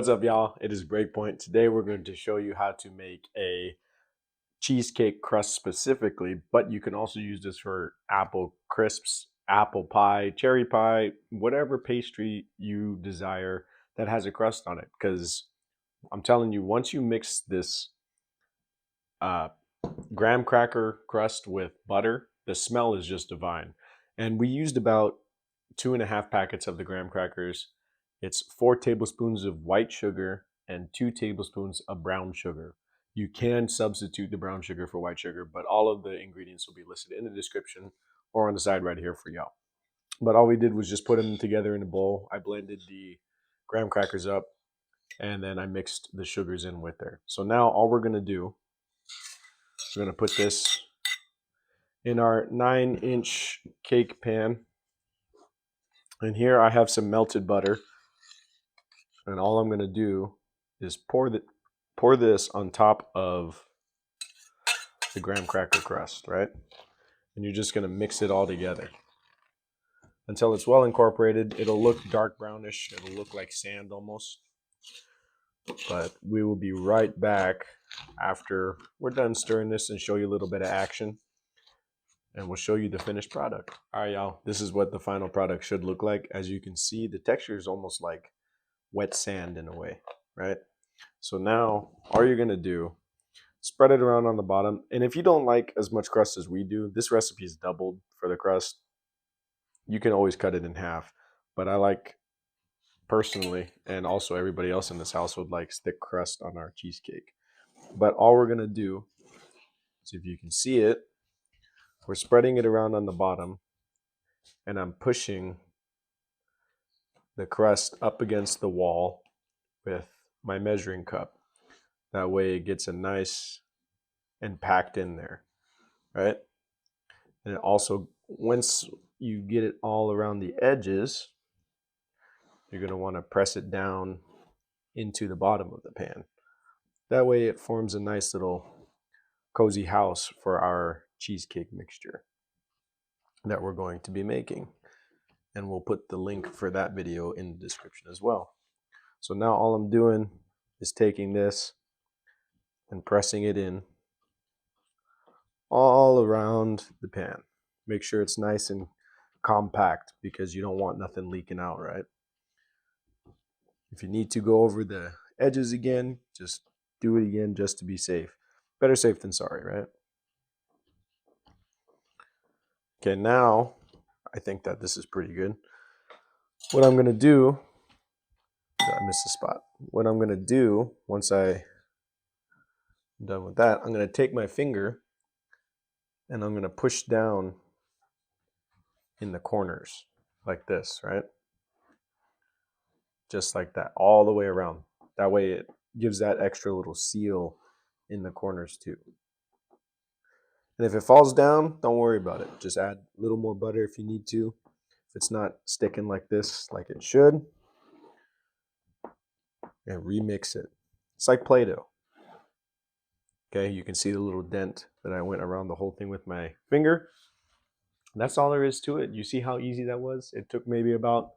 What's up, y'all? It is Breakpoint. Today we're going to show you how to make a cheesecake crust specifically, but you can also use this for apple crisps, apple pie, cherry pie, whatever pastry you desire that has a crust on it. Because I'm telling you, once you mix this graham cracker crust with butter, the smell is just divine. And we used about 2.5 packets of the graham crackers. It's 4 tablespoons of white sugar and 2 tablespoons of brown sugar. You can substitute the brown sugar for white sugar, but all of the ingredients will be listed in the description or on the side right here for y'all. But all we did was just put them together in a bowl. I blended the graham crackers up, and then I mixed the sugars in with there. So now all we're going to do, we're going to put this in our 9-inch cake pan. And here I have some melted butter. And all I'm going to do is pour this on top of the graham cracker crust, right? And you're just going to mix it all together until it's well incorporated. It'll look dark brownish. It'll look like sand almost. But we will be right back after we're done stirring this and show you a little bit of action. And we'll show you the finished product. All right, y'all. This is what the final product should look like. As you can see, the texture is almost like wet sand in a way, right? So now all you're gonna do, spread it around on the bottom. And if you don't like as much crust as we do, this recipe is doubled for the crust. You can always cut it in half, but I like personally, and also everybody else in this household likes thick crust on our cheesecake. But all we're gonna do is, if you can see it, we're spreading it around on the bottom, and I'm pushing the crust up against the wall with my measuring cup. That way it gets a nice and packed in there, right? And it also, once you get it all around the edges, you're going to want to press it down into the bottom of the pan. That way it forms a nice little cozy house for our cheesecake mixture that we're going to be making. And we'll put the link for that video in the description as well. So now all I'm doing is taking this and pressing it in all around the pan. Make sure it's nice and compact because you don't want nothing leaking out, right? If you need to go over the edges again, just do it again just to be safe. Better safe than sorry, right? Okay, now I think that this is pretty good. What I'm going to do, I missed a spot. What I'm going to do once I'm done with that, I'm going to take my finger and I'm going to push down in the corners like this, right? Just like that, all the way around. That way it gives that extra little seal in the corners too. And if it falls down, don't worry about it. Just add a little more butter if you need to. If it's not sticking like this, like it should, and remix it. It's like Play-Doh. Okay, you can see the little dent that I went around the whole thing with my finger. That's all there is to it. You see how easy that was? It took maybe about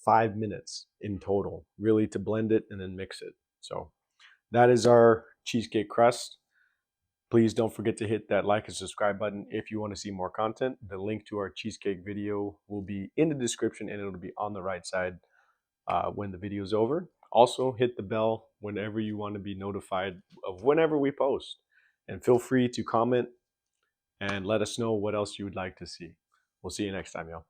5 minutes in total, really, to blend it and then mix it. So that is our cheesecake crust. Please don't forget to hit that like and subscribe button if you want to see more content. The link to our cheesecake video will be in the description, and it'll be on the right side when the video is over. Also, hit the bell whenever you want to be notified of whenever we post. And feel free to comment and let us know what else you would like to see. We'll see you next time, y'all.